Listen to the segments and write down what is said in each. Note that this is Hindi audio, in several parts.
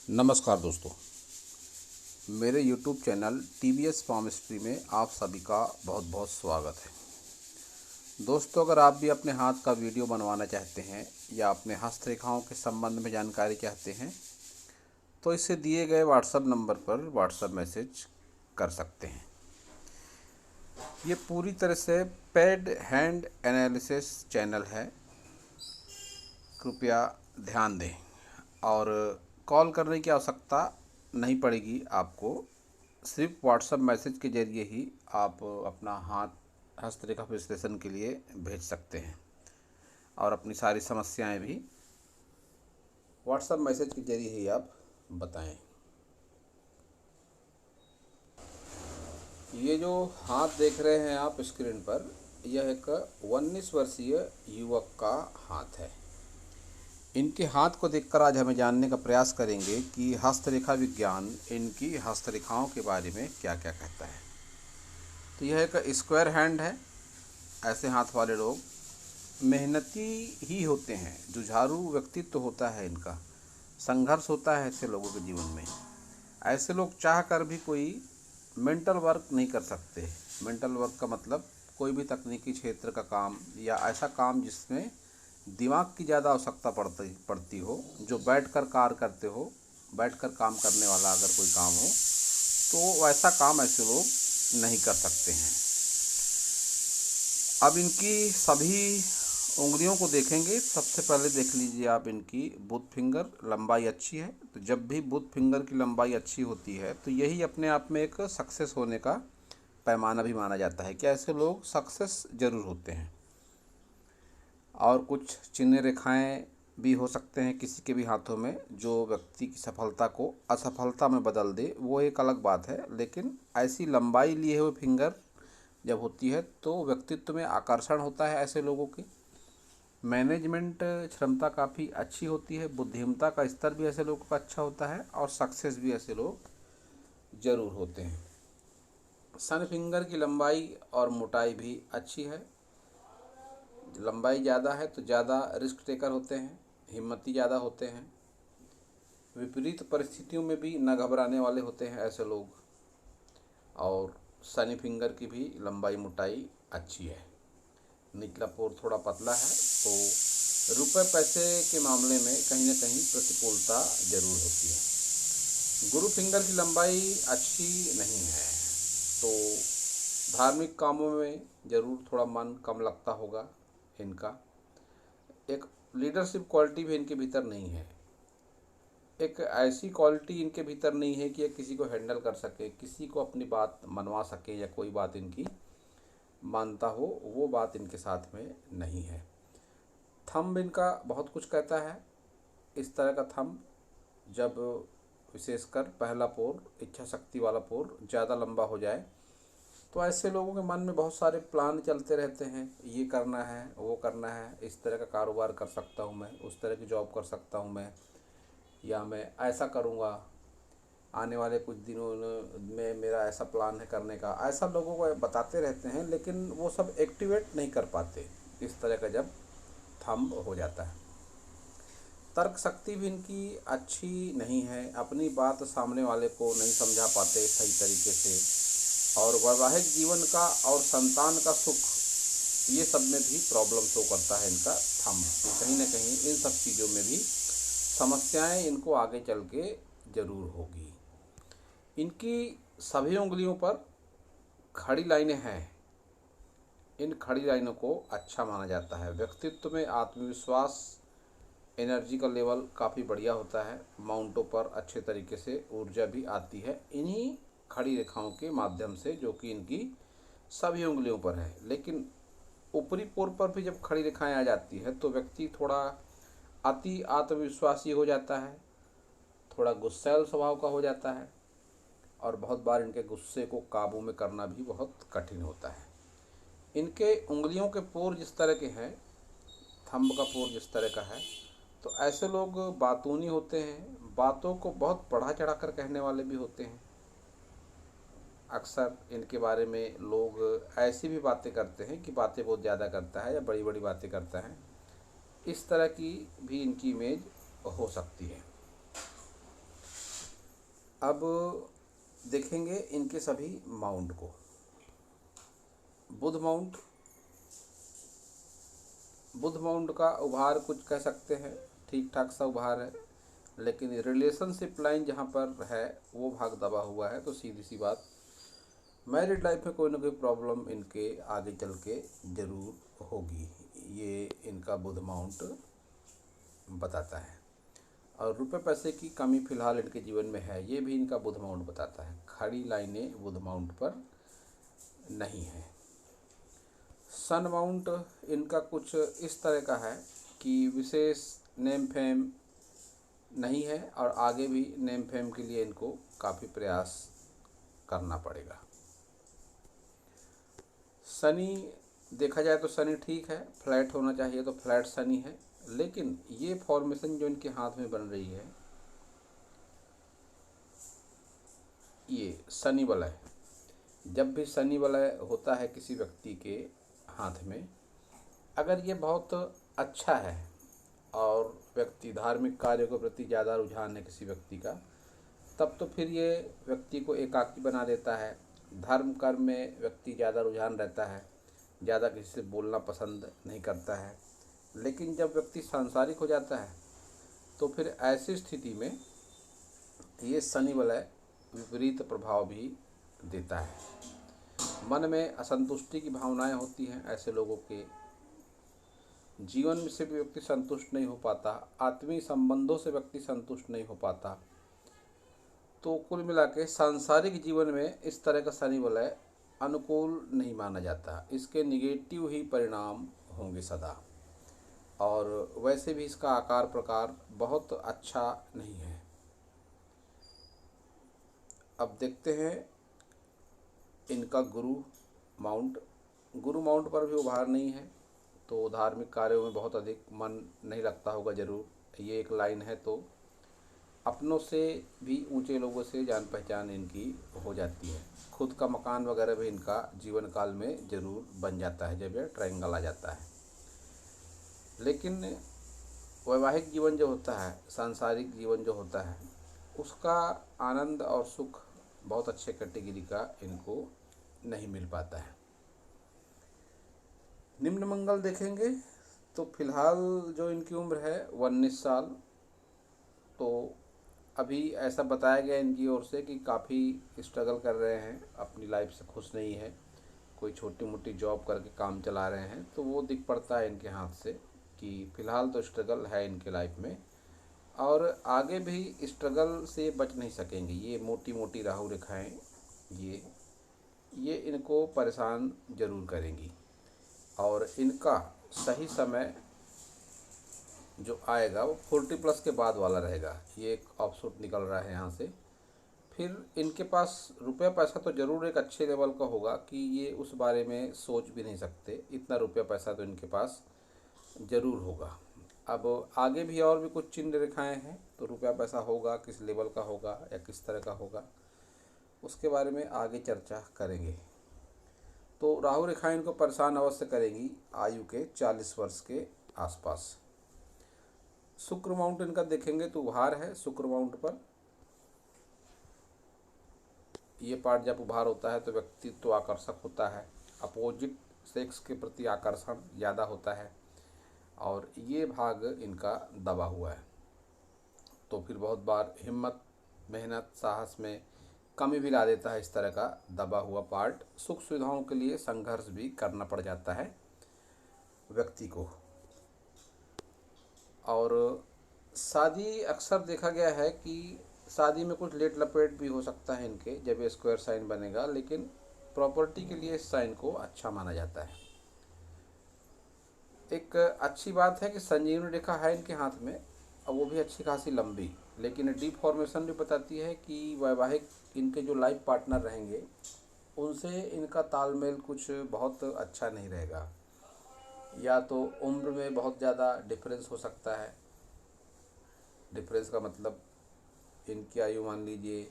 नमस्कार दोस्तों, मेरे YouTube चैनल TVS फार्मिस्ट्री में आप सभी का बहुत बहुत स्वागत है। दोस्तों, अगर आप भी अपने हाथ का वीडियो बनवाना चाहते हैं या अपने हस्तरेखाओं के संबंध में जानकारी चाहते हैं तो इसे दिए गए व्हाट्सएप नंबर पर व्हाट्सएप मैसेज कर सकते हैं। ये पूरी तरह से पेड हैंड एनालिसिस चैनल है, कृपया ध्यान दें। और कॉल करने की आवश्यकता नहीं पड़ेगी आपको, सिर्फ व्हाट्सएप मैसेज के ज़रिए ही आप अपना हाथ हस्तरेखा विश्लेषण के लिए भेज सकते हैं और अपनी सारी समस्याएं भी व्हाट्सएप मैसेज के ज़रिए ही आप बताएं। ये जो हाथ देख रहे हैं आप स्क्रीन पर, यह एक 19 वर्षीय युवक का हाथ है। इनके हाथ को देखकर आज हमें जानने का प्रयास करेंगे कि हस्तरेखा विज्ञान इनकी हस्तरेखाओं के बारे में क्या क्या कहता है। तो यह एक स्क्वायर हैंड है। ऐसे हाथ वाले लोग मेहनती ही होते हैं, जुझारू व्यक्तित्व होता है इनका, संघर्ष होता है ऐसे लोगों के जीवन में। ऐसे लोग चाह कर भी कोई मेंटल वर्क नहीं कर सकते। मेंटल वर्क का मतलब कोई भी तकनीकी क्षेत्र का काम या ऐसा काम जिसमें दिमाग की ज़्यादा आवश्यकता पड़ती हो, जो बैठकर कार्य करते हो, बैठकर काम करने वाला अगर कोई काम हो तो वैसा काम ऐसे लोग नहीं कर सकते हैं। अब इनकी सभी उंगलियों को देखेंगे। सबसे पहले देख लीजिए आप, इनकी बुथ फिंगर लंबाई अच्छी है। तो जब भी बुथ फिंगर की लंबाई अच्छी होती है तो यही अपने आप में एक सक्सेस होने का पैमाना भी माना जाता है कि ऐसे लोग सक्सेस ज़रूर होते हैं। और कुछ चिन्ह रेखाएं भी हो सकते हैं किसी के भी हाथों में, जो व्यक्ति की सफलता को असफलता में बदल दे, वो एक अलग बात है। लेकिन ऐसी लंबाई लिए हुए फिंगर जब होती है तो व्यक्तित्व में आकर्षण होता है। ऐसे लोगों की मैनेजमेंट क्षमता काफ़ी अच्छी होती है, बुद्धिमत्ता का स्तर भी ऐसे लोगों का अच्छा होता है और सक्सेस भी ऐसे लोग ज़रूर होते हैं। सन फिंगर की लंबाई और मोटाई भी अच्छी है। लंबाई ज़्यादा है तो ज़्यादा रिस्क टेकर होते हैं, हिम्मती ज़्यादा होते हैं, विपरीत परिस्थितियों में भी न घबराने वाले होते हैं ऐसे लोग। और सनी फिंगर की भी लंबाई मोटाई अच्छी है। निचला पोर थोड़ा पतला है तो रुपए पैसे के मामले में कहीं ना कहीं प्रतिकूलता जरूर होती है। गुरु फिंगर की लंबाई अच्छी नहीं है तो धार्मिक कामों में ज़रूर थोड़ा मन कम लगता होगा इनका। एक लीडरशिप क्वालिटी भी इनके भीतर नहीं है। एक ऐसी क्वालिटी इनके भीतर नहीं है कि ये किसी को हैंडल कर सके, किसी को अपनी बात मनवा सके या कोई बात इनकी मानता हो, वो बात इनके साथ में नहीं है। थंब इनका बहुत कुछ कहता है। इस तरह का थंब जब विशेषकर पहला पोर, इच्छा शक्ति वाला पोर ज़्यादा लंबा हो जाए तो ऐसे लोगों के मन में बहुत सारे प्लान चलते रहते हैं। ये करना है, वो करना है, इस तरह का कारोबार कर सकता हूँ मैं, उस तरह की जॉब कर सकता हूँ मैं, या मैं ऐसा करूँगा, आने वाले कुछ दिनों में मेरा ऐसा प्लान है करने का। ऐसा लोगों को बताते रहते हैं लेकिन वो सब एक्टिवेट नहीं कर पाते इस तरह का जब थंब हो जाता है। तर्क शक्ति भी इनकी अच्छी नहीं है, अपनी बात सामने वाले को नहीं समझा पाते सही तरीके से। और वैवाहिक जीवन का और संतान का सुख, ये सब में भी प्रॉब्लम शो करता है इनका थंब। कहीं ना कहीं इन सब चीज़ों में भी समस्याएं इनको आगे चल के ज़रूर होगी। इनकी सभी उंगलियों पर खड़ी लाइनें हैं। इन खड़ी लाइनों को अच्छा माना जाता है। व्यक्तित्व में आत्मविश्वास, एनर्जी का लेवल काफ़ी बढ़िया होता है। माउंटों पर अच्छे तरीके से ऊर्जा भी आती है इन्हीं खड़ी रेखाओं के माध्यम से, जो कि इनकी सभी उंगलियों पर है। लेकिन ऊपरी पोर पर भी जब खड़ी रेखाएं आ जाती है तो व्यक्ति थोड़ा अति आत्मविश्वासी हो जाता है, थोड़ा गुस्सैल स्वभाव का हो जाता है और बहुत बार इनके गुस्से को काबू में करना भी बहुत कठिन होता है। इनके उंगलियों के पोर जिस तरह के हैं, थंब का पोर जिस तरह का है, तो ऐसे लोग बातूनी होते हैं, बातों को बहुत बढ़ा चढ़ा कर कहने वाले भी होते हैं। अक्सर इनके बारे में लोग ऐसी भी बातें करते हैं कि बातें बहुत ज़्यादा करता है या बड़ी बड़ी बातें करता है। इस तरह की भी इनकी इमेज हो सकती है। अब देखेंगे इनके सभी माउंट को। बुध माउंट, बुध माउंट का उभार कुछ कह सकते हैं ठीक ठाक सा उभार है, लेकिन रिलेशनशिप लाइन जहाँ पर है वो भाग दबा हुआ है। तो सीधी सी बात, मैरिड लाइफ में कोई ना कोई प्रॉब्लम इनके आगे चल के ज़रूर होगी, ये इनका बुध माउंट बताता है। और रुपए पैसे की कमी फिलहाल इनके जीवन में है, ये भी इनका बुध माउंट बताता है। खड़ी लाइनें बुध माउंट पर नहीं है। सन माउंट इनका कुछ इस तरह का है कि विशेष नेम फेम नहीं है और आगे भी नेम फेम के लिए इनको काफ़ी प्रयास करना पड़ेगा। शनि देखा जाए तो शनि ठीक है, फ्लैट होना चाहिए तो फ्लैट शनि है, लेकिन ये फॉर्मेशन जो इनके हाथ में बन रही है ये शनि वलय। जब भी शनि वलय होता है किसी व्यक्ति के हाथ में, अगर ये बहुत अच्छा है और व्यक्ति धार्मिक कार्यों के प्रति ज़्यादा रुझान है किसी व्यक्ति का, तब तो फिर ये व्यक्ति को एकाकी बना देता है। धर्म कर्म में व्यक्ति ज़्यादा रुझान रहता है, ज़्यादा किसी से बोलना पसंद नहीं करता है। लेकिन जब व्यक्ति सांसारिक हो जाता है तो फिर ऐसी स्थिति में ये शनि वलय विपरीत प्रभाव भी देता है। मन में असंतुष्टि की भावनाएं होती हैं, ऐसे लोगों के जीवन से भी व्यक्ति संतुष्ट नहीं हो पाता, आत्मीय संबंधों से व्यक्ति संतुष्ट नहीं हो पाता। तो कुल मिला के सांसारिक जीवन में इस तरह का शनि वलय अनुकूल नहीं माना जाता, इसके निगेटिव ही परिणाम होंगे सदा। और वैसे भी इसका आकार प्रकार बहुत अच्छा नहीं है। अब देखते हैं इनका गुरु माउंट। गुरु माउंट पर भी उभार नहीं है, तो धार्मिक कार्यों में बहुत अधिक मन नहीं लगता होगा ज़रूर। ये एक लाइन है, तो अपनों से भी ऊंचे लोगों से जान पहचान इनकी हो जाती है। खुद का मकान वगैरह भी इनका जीवन काल में ज़रूर बन जाता है जब यह ट्रायंगल आ जाता है। लेकिन वैवाहिक जीवन जो होता है, सांसारिक जीवन जो होता है, उसका आनंद और सुख बहुत अच्छे कैटेगरी का इनको नहीं मिल पाता है। निम्न मंगल देखेंगे तो फिलहाल जो इनकी उम्र है 19 साल, तो अभी ऐसा बताया गया इनकी ओर से कि काफ़ी स्ट्रगल कर रहे हैं, अपनी लाइफ से खुश नहीं है, कोई छोटी मोटी जॉब करके काम चला रहे हैं। तो वो दिख पड़ता है इनके हाथ से कि फ़िलहाल तो स्ट्रगल है इनके लाइफ में, और आगे भी स्ट्रगल से बच नहीं सकेंगे। ये मोटी मोटी राहु रेखाएं ये इनको परेशान ज़रूर करेंगी। और इनका सही समय जो आएगा वो 40+ के बाद वाला रहेगा। ये एक ऑप्शूट निकल रहा है यहाँ से। फिर इनके पास रुपया पैसा तो ज़रूर एक अच्छे लेवल का होगा कि ये उस बारे में सोच भी नहीं सकते, इतना रुपया पैसा तो इनके पास ज़रूर होगा। अब आगे भी और भी कुछ चिन्ह रेखाएं हैं, तो रुपया पैसा होगा किस लेवल का होगा या किस तरह का होगा, उसके बारे में आगे चर्चा करेंगे। तो राहु रेखाएं इनको परेशान अवश्य करेंगी आयु के 40 वर्ष के आसपास। शुक्र माउंट इनका देखेंगे तो उभार है। शुक्र माउंट पर ये पार्ट जब उभार होता है तो व्यक्तित्व तो आकर्षक होता है, अपोजिट सेक्स के प्रति आकर्षण ज़्यादा होता है, और ये भाग इनका दबा हुआ है। तो फिर बहुत बार हिम्मत, मेहनत, साहस में कमी भी ला देता है। इस तरह का दबा हुआ पार्ट सुख सुविधाओं के लिए संघर्ष भी करना पड़ जाता है व्यक्ति को। और शादी अक्सर देखा गया है कि शादी में कुछ लेट लपेट भी हो सकता है इनके जब ये स्क्वायर साइन बनेगा, लेकिन प्रॉपर्टी के लिए इस साइन को अच्छा माना जाता है। एक अच्छी बात है कि संजीवनी रेखा है इनके हाथ में, और वो भी अच्छी खासी लंबी, लेकिन डीप फॉर्मेशन भी बताती है कि वैवाहिक इनके जो लाइफ पार्टनर रहेंगे उनसे इनका तालमेल कुछ बहुत अच्छा नहीं रहेगा। या तो उम्र में बहुत ज़्यादा डिफरेंस हो सकता है। डिफरेंस का मतलब इनकी आयु मान लीजिए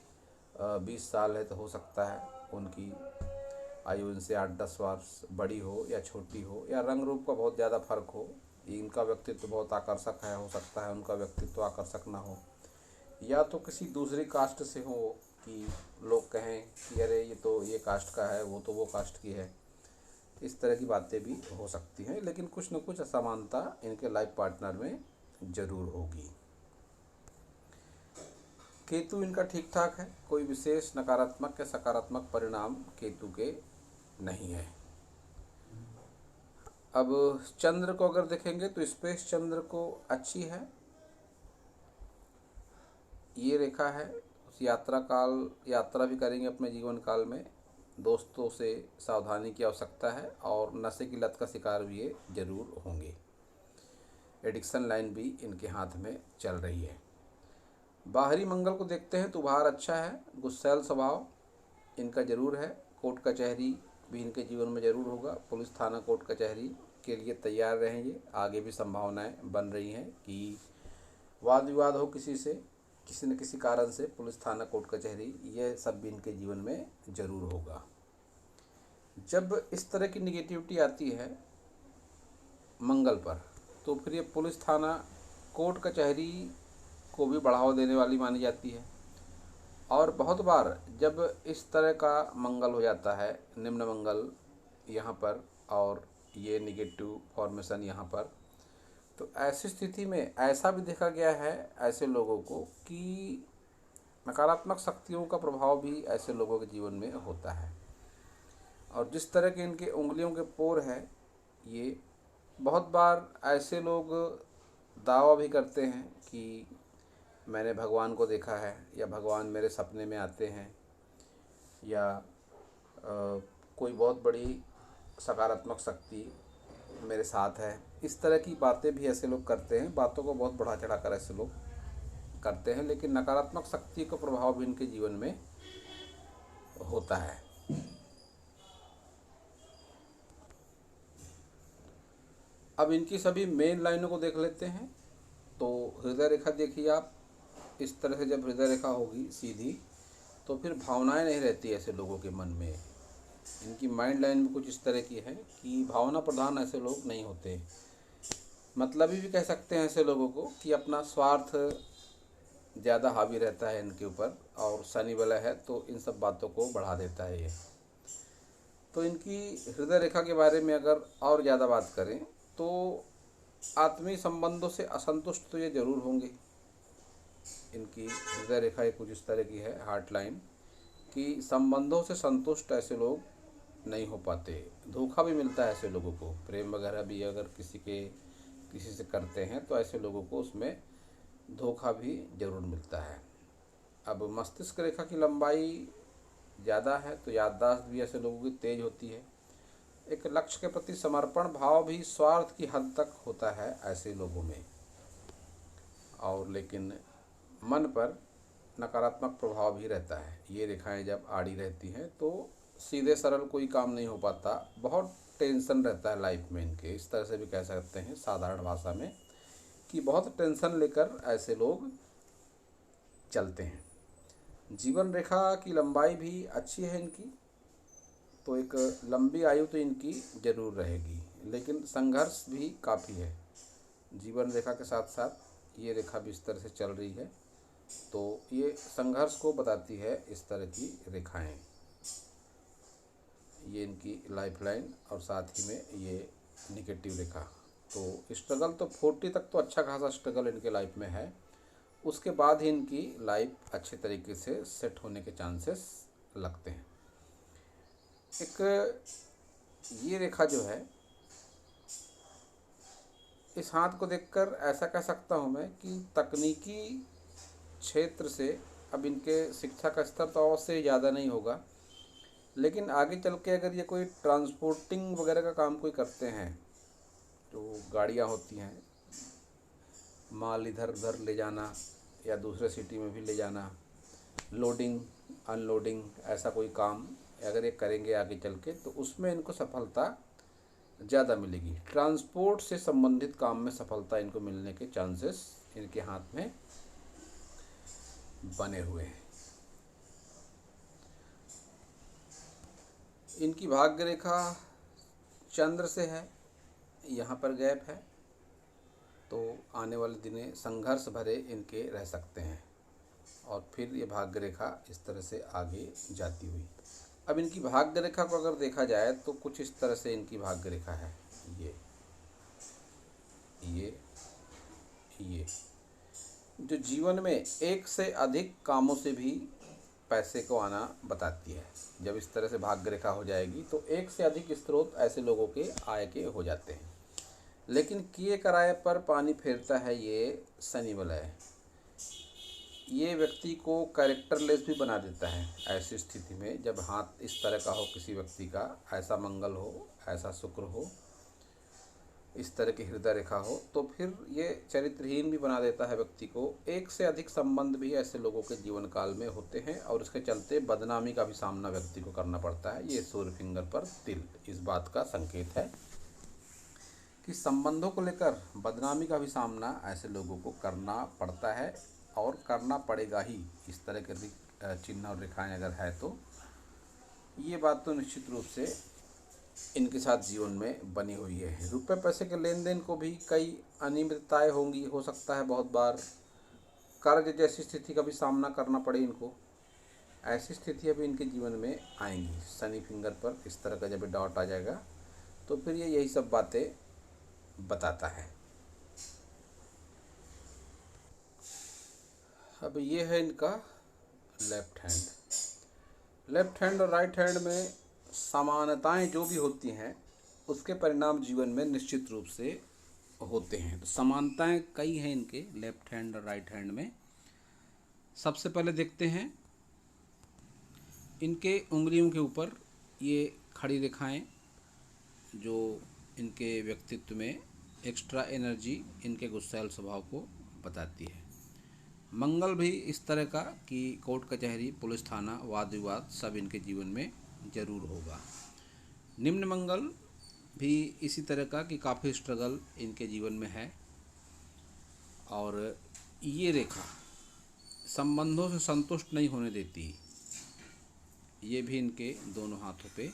20 साल है, तो हो सकता है उनकी आयु इनसे 8-10 वर्ष बड़ी हो या छोटी हो, या रंग रूप का बहुत ज़्यादा फर्क हो। इनका व्यक्तित्व बहुत आकर्षक है, हो सकता है उनका व्यक्तित्व आकर्षक ना हो, या तो किसी दूसरी कास्ट से हो कि लोग कहें कि अरे ये तो ये कास्ट का है, वो तो वो कास्ट की है। इस तरह की बातें भी हो सकती हैं, लेकिन कुछ न कुछ असमानता इनके लाइफ पार्टनर में ज़रूर होगी। केतु इनका ठीक ठाक है, कोई विशेष नकारात्मक या सकारात्मक परिणाम केतु के नहीं है। अब चंद्र को अगर देखेंगे तो स्पेस चंद्र को अच्छी है, ये रेखा है। यात्रा भी करेंगे अपने जीवन काल में, दोस्तों से सावधानी की आवश्यकता है और नशे की लत का शिकार भी ये जरूर होंगे। एडिक्शन लाइन भी इनके हाथ में चल रही है। बाहरी मंगल को देखते हैं तो उभार अच्छा है, गुस्सैल स्वभाव इनका जरूर है। कोर्ट कचहरी भी इनके जीवन में जरूर होगा। पुलिस थाना कोर्ट कचहरी के लिए तैयार रहेंगे। आगे भी संभावनाएं बन रही हैं कि वाद विवाद हो किसी से, किसी न किसी कारण से, पुलिस थाना कोर्ट कचहरी, यह सब भी इनके जीवन में जरूर होगा। जब इस तरह की निगेटिविटी आती है मंगल पर, तो फिर ये पुलिस थाना कोर्ट कचहरी को भी बढ़ावा देने वाली मानी जाती है। और बहुत बार जब इस तरह का मंगल हो जाता है, निम्न मंगल यहाँ पर और ये निगेटिव फॉर्मेशन यहाँ पर, तो ऐसी स्थिति में ऐसा भी देखा गया है ऐसे लोगों को कि नकारात्मक शक्तियों का प्रभाव भी ऐसे लोगों के जीवन में होता है। और जिस तरह के इनके उंगलियों के पोर हैं, ये बहुत बार ऐसे लोग दावा भी करते हैं कि मैंने भगवान को देखा है, या भगवान मेरे सपने में आते हैं, या कोई बहुत बड़ी सकारात्मक शक्ति मेरे साथ है। इस तरह की बातें भी ऐसे लोग करते हैं, बातों को बहुत बढ़ा चढ़ा कर ऐसे लोग करते हैं, लेकिन नकारात्मक शक्ति का प्रभाव भी इनके जीवन में होता है। अब इनकी सभी मेन लाइनों को देख लेते हैं। तो हृदय रेखा देखिए आप, इस तरह से जब हृदय रेखा होगी सीधी, तो फिर भावनाएं नहीं रहती ऐसे लोगों के मन में। इनकी माइंड लाइन भी कुछ इस तरह की है कि भावना प्रधान ऐसे लोग नहीं होते। मतलबी भी कह सकते हैं ऐसे लोगों को कि अपना स्वार्थ ज़्यादा हावी रहता है इनके ऊपर, और शनि वलय है तो इन सब बातों को बढ़ा देता है ये। तो इनकी हृदय रेखा के बारे में अगर और ज़्यादा बात करें तो आत्मीय संबंधों से असंतुष्ट तो ये जरूर होंगे। इनकी हृदय रेखा एक कुछ इस तरह की है, हार्ट लाइन, कि संबंधों से संतुष्ट ऐसे लोग नहीं हो पाते। धोखा भी मिलता है ऐसे लोगों को, प्रेम वगैरह भी अगर किसी से करते हैं तो ऐसे लोगों को उसमें धोखा भी जरूर मिलता है। अब मस्तिष्क रेखा की लंबाई ज़्यादा है तो याददाश्त भी ऐसे लोगों की तेज होती है। एक लक्ष्य के प्रति समर्पण भाव भी स्वार्थ की हद तक होता है ऐसे लोगों में, और लेकिन मन पर नकारात्मक प्रभाव भी रहता है। ये रेखाएं जब आड़ी रहती हैं तो सीधे सरल कोई काम नहीं हो पाता, बहुत टेंशन रहता है लाइफ में इनके। इस तरह से भी कह सकते हैं साधारण भाषा में कि बहुत टेंशन लेकर ऐसे लोग चलते हैं। जीवन रेखा की लंबाई भी अच्छी है इनकी, तो एक लंबी आयु तो इनकी जरूर रहेगी, लेकिन संघर्ष भी काफ़ी है। जीवन रेखा के साथ साथ ये रेखा भी इस तरह से चल रही है, तो ये संघर्ष को बताती है इस तरह की रेखाएं। ये इनकी लाइफ लाइन और साथ ही में ये निगेटिव रेखा। तो स्ट्रगल तो 40 तक तो अच्छा खासा स्ट्रगल इनके लाइफ में है, उसके बाद ही इनकी लाइफ अच्छे तरीके से सेट होने के चांसेस लगते हैं। एक ये रेखा जो है, इस हाथ को देखकर ऐसा कह सकता हूँ मैं कि तकनीकी क्षेत्र से अब इनके शिक्षा का स्तर तो अवश्य ज़्यादा नहीं होगा, लेकिन आगे चल के अगर ये कोई ट्रांसपोर्टिंग वगैरह का काम कोई करते हैं, तो गाड़ियाँ होती हैं, माल इधर उधर ले जाना या दूसरे सिटी में भी ले जाना, लोडिंग अनलोडिंग, ऐसा कोई काम अगर ये करेंगे आगे चल के, तो उसमें इनको सफलता ज़्यादा मिलेगी। ट्रांसपोर्ट से संबंधित काम में सफलता इनको मिलने के चांसेस इनके हाथ में बने हुए हैं। इनकी भाग्य रेखा चंद्र से है, यहाँ पर गैप है, तो आने वाले दिने संघर्ष भरे इनके रह सकते हैं। और फिर ये भाग्य रेखा इस तरह से आगे जाती हुई। अब इनकी भाग्य रेखा को अगर देखा जाए तो कुछ इस तरह से इनकी भाग्य रेखा है। ये ये ये जो जीवन में एक से अधिक कामों से भी पैसे को आना बताती है। जब इस तरह से भाग्य रेखा हो जाएगी तो एक से अधिक स्रोत ऐसे लोगों के आय के हो जाते हैं। लेकिन किए कराए पर पानी फेरता है ये शनि वलय। ये व्यक्ति को कैरेक्टरलेस भी बना देता है। ऐसी स्थिति में जब हाथ इस तरह का हो किसी व्यक्ति का, ऐसा मंगल हो, ऐसा शुक्र हो, इस तरह की हृदय रेखा हो, तो फिर ये चरित्रहीन भी बना देता है व्यक्ति को। एक से अधिक संबंध भी ऐसे लोगों के जीवन काल में होते हैं और इसके चलते बदनामी का भी सामना व्यक्ति को करना पड़ता है। ये सूर्य फिंगर पर तिल इस बात का संकेत है कि संबंधों को लेकर बदनामी का भी सामना ऐसे लोगों को करना पड़ता है और करना पड़ेगा ही। इस तरह के चिन्ह और रेखाएं अगर है तो ये बात तो निश्चित रूप से इनके साथ जीवन में बनी हुई है। रुपए पैसे के लेन देन को भी कई अनियमितताएं होंगी, हो सकता है बहुत बार कर्ज जैसी स्थिति का भी सामना करना पड़े इनको। ऐसी स्थितियां भी इनके जीवन में आएंगी। शनि फिंगर पर इस तरह का जब डॉट आ जाएगा तो फिर ये यही सब बातें बताता है। अब ये है इनका लेफ्ट हैंड। लेफ्ट हैंड और राइट हैंड में समानताएं जो भी होती हैं उसके परिणाम जीवन में निश्चित रूप से होते हैं। तो समानताएं कई हैं इनके लेफ्ट हैंड और राइट हैंड में। सबसे पहले देखते हैं इनके उंगलियों के ऊपर ये खड़ी रेखाएं जो इनके व्यक्तित्व में एक्स्ट्रा एनर्जी, इनके गुस्सैल स्वभाव को बताती है। मंगल भी इस तरह का कि कोर्ट कचहरी, पुलिस थाना, वाद विवाद सब इनके जीवन में जरूर होगा। निम्न मंगल भी इसी तरह का कि काफ़ी स्ट्रगल इनके जीवन में है। और ये रेखा संबंधों से संतुष्ट नहीं होने देती। ये भी इनके दोनों हाथों पे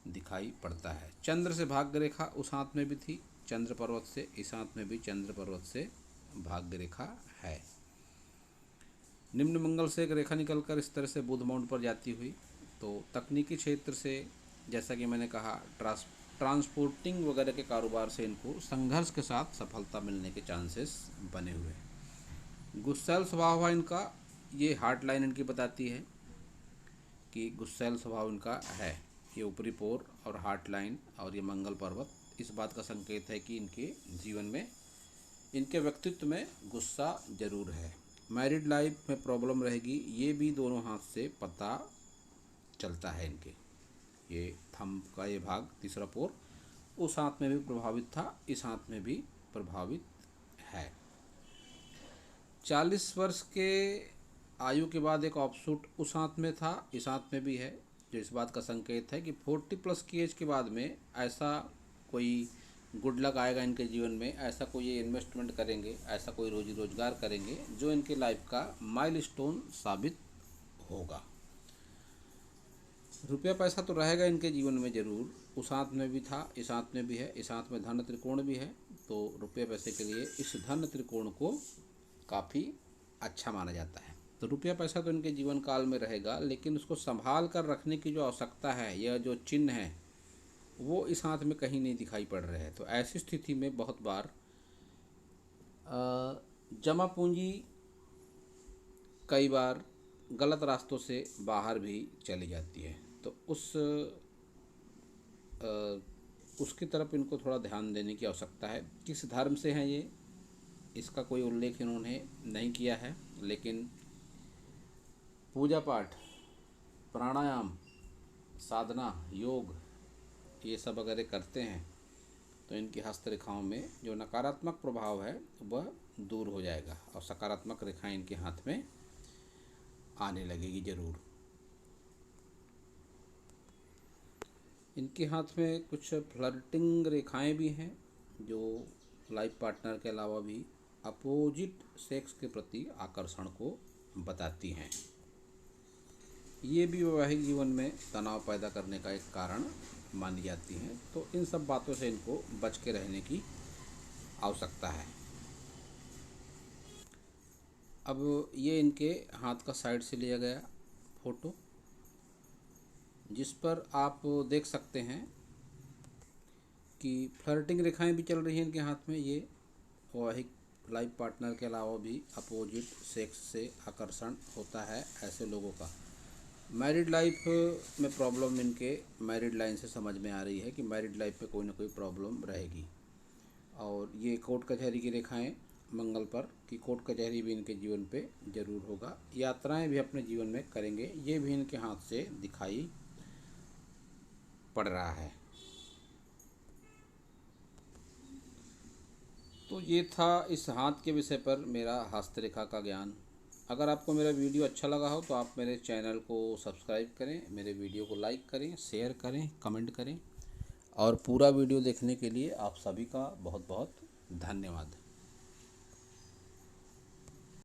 दिखाई पड़ता है। चंद्र से भाग्य रेखा उस हाथ में भी थी, चंद्र पर्वत से, इस हाथ में भी चंद्र पर्वत से भाग्य रेखा है। निम्न मंगल से एक रेखा निकलकर इस तरह से बुध माउंट पर जाती हुई। तो तकनीकी क्षेत्र से, जैसा कि मैंने कहा, ट्रांसपोर्टिंग वगैरह के कारोबार से इनको संघर्ष के साथ सफलता मिलने के चांसेस बने हुए हैं। गुस्सैल स्वभाव है इनका। ये हार्ट लाइन इनकी बताती है कि गुस्सैल स्वभाव इनका है। ये ऊपरी पोर और हार्ट लाइन और ये मंगल पर्वत इस बात का संकेत है कि इनके जीवन में, इनके व्यक्तित्व में गुस्सा जरूर है। मैरिड लाइफ में प्रॉब्लम रहेगी, ये भी दोनों हाथ से पता चलता है इनके। ये थंब का ये भाग, तीसरा पोर, उस हाथ में भी प्रभावित था, इस हाथ में भी प्रभावित है। 40 वर्ष के आयु के बाद एक ऑफशूट उस हाथ में था, इस हाथ में भी है, जो इस बात का संकेत है कि 40+ की एज के बाद में ऐसा कोई गुड लक आएगा इनके जीवन में। ऐसा कोई ये इन्वेस्टमेंट करेंगे, ऐसा कोई रोजी रोजगार करेंगे जो इनके लाइफ का माइलस्टोन साबित होगा। रुपया पैसा तो रहेगा इनके जीवन में जरूर। उस हाथ में भी था, इस हाथ में भी है, इस हाथ में धन त्रिकोण भी है। तो रुपये पैसे के लिए इस धन त्रिकोण को काफ़ी अच्छा माना जाता है। तो रुपया पैसा तो इनके जीवन काल में रहेगा, लेकिन उसको संभाल कर रखने की जो आवश्यकता है, यह जो चिन्ह है, वो इस हाथ में कहीं नहीं दिखाई पड़ रहे हैं। तो ऐसी स्थिति में बहुत बार जमा पूंजी कई बार गलत रास्तों से बाहर भी चली जाती है। तो उसकी तरफ इनको थोड़ा ध्यान देने की आवश्यकता है। किस धर्म से हैं ये, इसका कोई उल्लेख इन्होंने नहीं किया है, लेकिन पूजा पाठ, प्राणायाम, साधना, योग, ये सब अगर ये करते हैं तो इनकी हस्तरेखाओं में जो नकारात्मक प्रभाव है वह दूर हो जाएगा और सकारात्मक रेखाएं इनके हाथ में आने लगेगी जरूर। इनके हाथ में कुछ फ्लर्टिंग रेखाएं भी हैं जो लाइफ पार्टनर के अलावा भी अपोजिट सेक्स के प्रति आकर्षण को बताती हैं। ये भी वैवाहिक जीवन में तनाव पैदा करने का एक कारण मानी जाती हैं। तो इन सब बातों से इनको बच के रहने की आवश्यकता है। अब ये इनके हाथ का साइड से लिया गया फ़ोटो, जिस पर आप देख सकते हैं कि फ्लर्टिंग रेखाएं भी चल रही हैं इनके हाथ में। ये वैवाहिक लाइफ पार्टनर के अलावा भी अपोजिट सेक्स से आकर्षण होता है ऐसे लोगों का। मैरिड लाइफ में प्रॉब्लम इनके मैरिड लाइन से समझ में आ रही है कि मैरिड लाइफ में कोई ना कोई प्रॉब्लम रहेगी। और ये कोर्ट कचहरी की रेखाएं मंगल पर कि कोर्ट कचहरी भी इनके जीवन पे जरूर होगा, यात्राएं भी अपने जीवन में करेंगे, ये भी इनके हाथ से दिखाई पड़ रहा है। तो ये था इस हाथ के विषय पर मेरा हस्तरेखा का ज्ञान। अगर आपको मेरा वीडियो अच्छा लगा हो तो आप मेरे चैनल को सब्सक्राइब करें, मेरे वीडियो को लाइक करें, शेयर करें, कमेंट करें। और पूरा वीडियो देखने के लिए आप सभी का बहुत बहुत धन्यवाद।